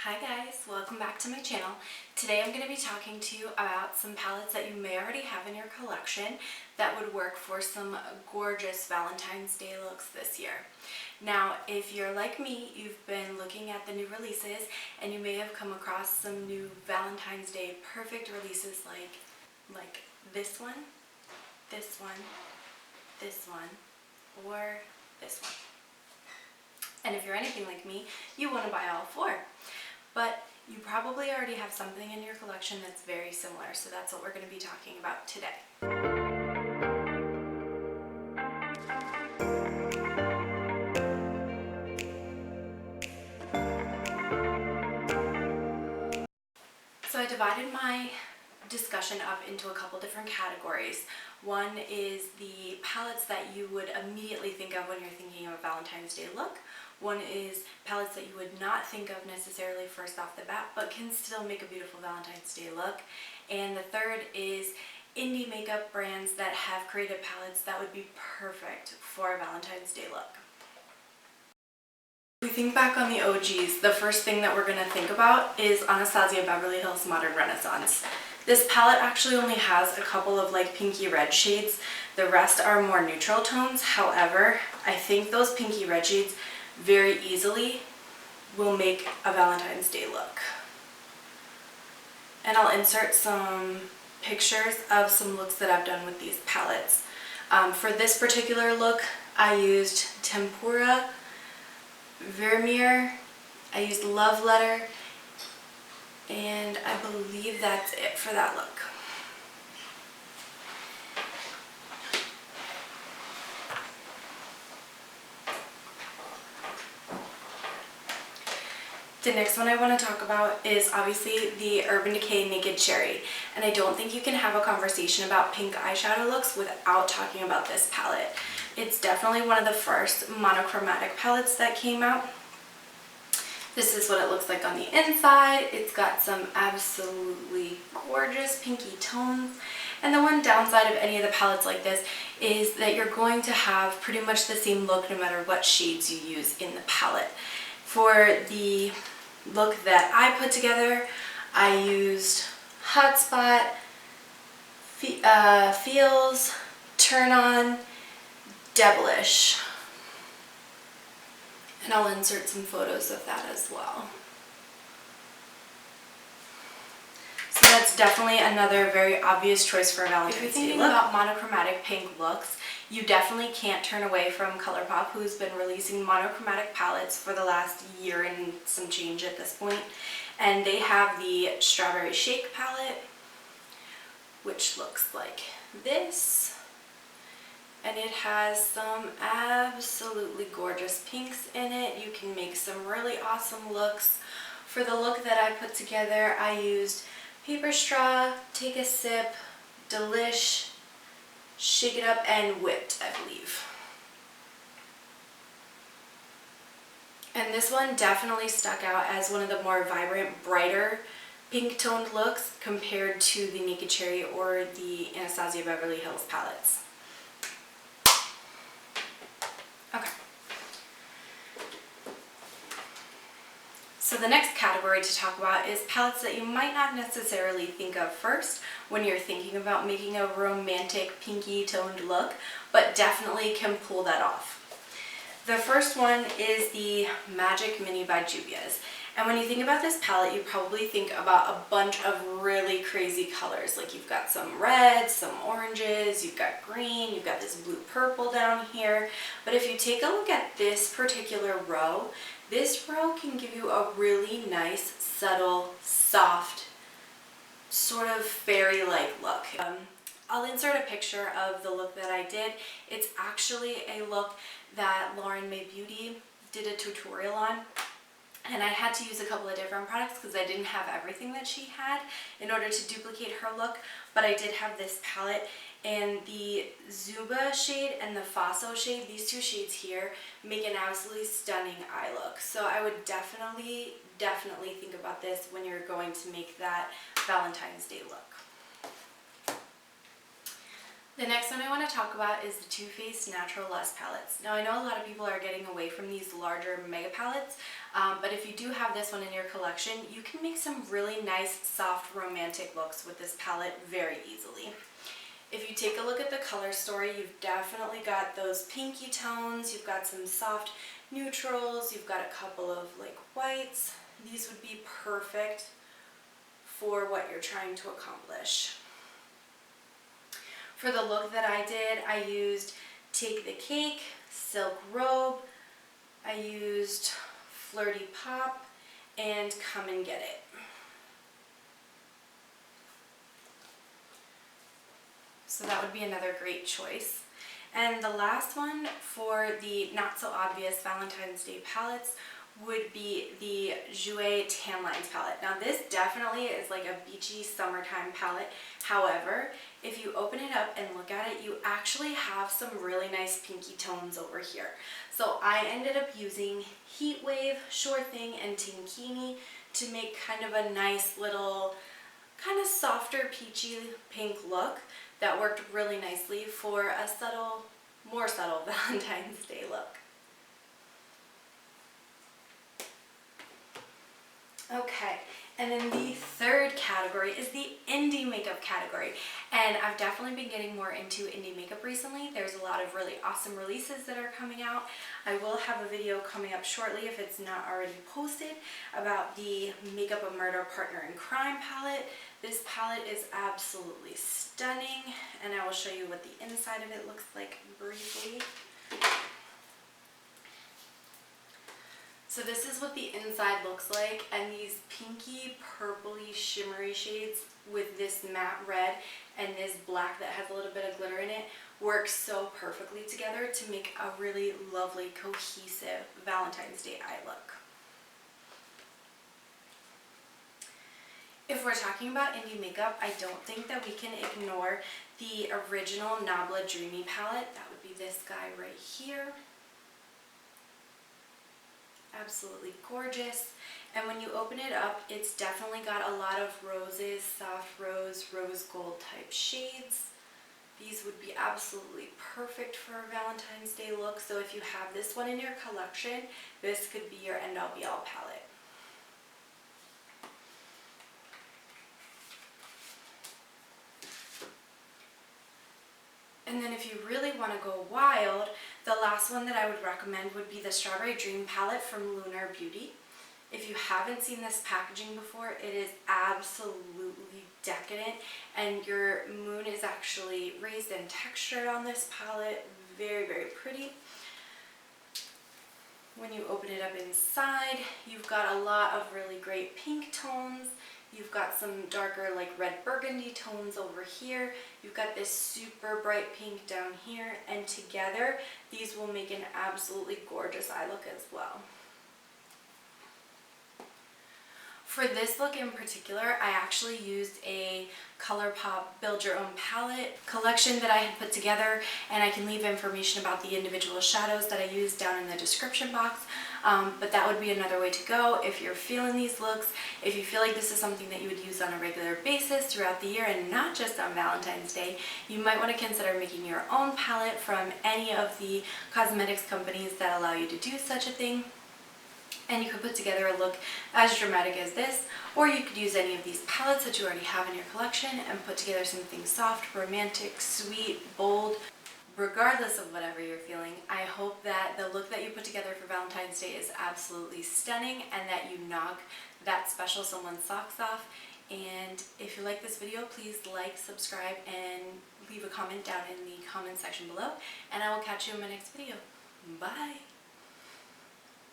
Hi guys, welcome back to my channel. Today I'm going to be talking to you about some palettes that you may already have in your collection that would work for some gorgeous Valentine's Day looks this year. Now, if you're like me, you've been looking at the new releases and you may have come across some new Valentine's Day perfect releases like this one, this one, this one, or this one. And if you're anything like me, you want to buy all four. But you probably already have something in your collection that's very similar, so that's what we're going to be talking about today. So I divided my discussion up into a couple different categories. One is the palettes that you would immediately think of when you're thinking of a Valentine's Day look. One is palettes that you would not think of necessarily first off the bat, but can still make a beautiful Valentine's Day look. And the third is indie makeup brands that have created palettes that would be perfect for a Valentine's Day look. If we think back on the OGs, the first thing that we're going to think about is Anastasia Beverly Hills Modern Renaissance. This palette actually only has a couple of pinky red shades. The rest are more neutral tones. However, I think those pinky red shades very easily will make a Valentine's Day look. And I'll insert some pictures of some looks that I've done with these palettes. For this particular look, I used Tempura, Vermeer, I used Love Letter, and I believe that's it for that look. The next one I want to talk about is obviously the Urban Decay Naked Cherry, and I don't think you can have a conversation about pink eyeshadow looks without talking about this palette. It's definitely one of the first monochromatic palettes that came out. This is what it looks like on the inside. It's got some absolutely gorgeous pinky tones, and the one downside of any of the palettes like this is that you're going to have pretty much the same look no matter what shades you use in the palette. For the look that I put together, I used Hotspot, Feels, Turn On, Devilish, and I'll insert some photos of that as well. So that's definitely another very obvious choice for a Valentine's Day look. If you're thinking about monochromatic pink looks, you definitely can't turn away from ColourPop, who's been releasing monochromatic palettes for the last year and some change at this point. And they have the Strawberry Shake palette, which looks like this. And it has some absolutely gorgeous pinks in it. You can make some really awesome looks. For the look that I put together, I used Paper Straw, Take a Sip, Delish, Shake It Up, and Whipped, I believe. And this one definitely stuck out as one of the more vibrant, brighter pink toned looks compared to the Naked Cherry or the Anastasia Beverly Hills palettes. Okay. So the next category to talk about is palettes that you might not necessarily think of first when you're thinking about making a romantic pinky toned look, but definitely can pull that off. The first one is the Magic Mini by Juvia's. And when you think about this palette, you probably think about a bunch of really crazy colors. Like you've got some reds, some oranges, you've got green, you've got this blue purple down here. But if you take a look at this particular row, this row can give you a really nice, subtle, soft, sort of fairy-like look. I'll insert a picture of the look that I did. It's actually a look that Lauren May Beauty did a tutorial on. And I had to use a couple of different products because I didn't have everything that she had in order to duplicate her look. But I did have this palette, and the Zuba shade and the Faso shade, these two shades here, make an absolutely stunning eye look. So I would definitely think about this when you're going to make that Valentine's Day look. The next one I want to talk about is the Too Faced Natural Lust palettes. Now I know a lot of people are getting away from these larger mega palettes, but if you do have this one in your collection, you can make some really nice, soft, romantic looks with this palette very easily. If you take a look at the color story, you've definitely got those pinky tones, you've got some soft neutrals, you've got a couple of like whites. These would be perfect for what you're trying to accomplish. For the look that I did, I used Take the Cake, Silk Robe, I used Flirty Pop, and Come and Get It. So that would be another great choice. And the last one for the not so obvious Valentine's Day palettes would be the Jouer Tan Lines palette. Now this definitely is like a beachy summertime palette. However, if you open it up and look at it, you actually have some really nice pinky tones over here. So I ended up using Heat Wave, Sure Thing, and Tankini to make kind of a nice little kind of softer peachy pink look that worked really nicely for a subtle, more subtle Valentine's Day look. Okay, and then the third category is the indie makeup category. And I've definitely been getting more into indie makeup recently. There's a lot of really awesome releases that are coming out. I will have a video coming up shortly, if it's not already posted, about the Makeup a Murder Partner in Crime palette. This palette is absolutely stunning, and I will show you what the inside of it looks like briefly. So this is what the inside looks like, and these pinky, purpley, shimmery shades with this matte red and this black that has a little bit of glitter in it work so perfectly together to make a really lovely, cohesive Valentine's Day eye look. If we're talking about indie makeup, I don't think that we can ignore the original Nabla Dreamy palette. That would be this guy right here. Absolutely gorgeous. And when you open it up, it's definitely got a lot of roses, soft rose, rose gold type shades. These would be absolutely perfect for a Valentine's Day look. So if you have this one in your collection, this could be your end all be all palette. And then if you really want to go wild, the last one that I would recommend would be the Strawberry Dream palette from Lunar Beauty. If you haven't seen this packaging before, it is absolutely decadent, and your moon is actually raised and textured on this palette. Very, very pretty. When you open it up inside, you've got a lot of really great pink tones. You've got some darker like red burgundy tones over here. You've got this super bright pink down here, and together these will make an absolutely gorgeous eye look as well. For this look in particular, I actually used a ColourPop Build Your Own Palette collection that I had put together, and I can leave information about the individual shadows that I used down in the description box. But that would be another way to go if you're feeling these looks. If you feel like this is something that you would use on a regular basis throughout the year and not just on Valentine's Day, you might want to consider making your own palette from any of the cosmetics companies that allow you to do such a thing. And you could put together a look as dramatic as this, or you could use any of these palettes that you already have in your collection and put together something soft, romantic, sweet, bold. Regardless of whatever you're feeling, I hope that the look that you put together for Valentine's Day is absolutely stunning and that you knock that special someone's socks off. And if you like this video, please like, subscribe, and leave a comment down in the comment section below. And I will catch you in my next video. Bye!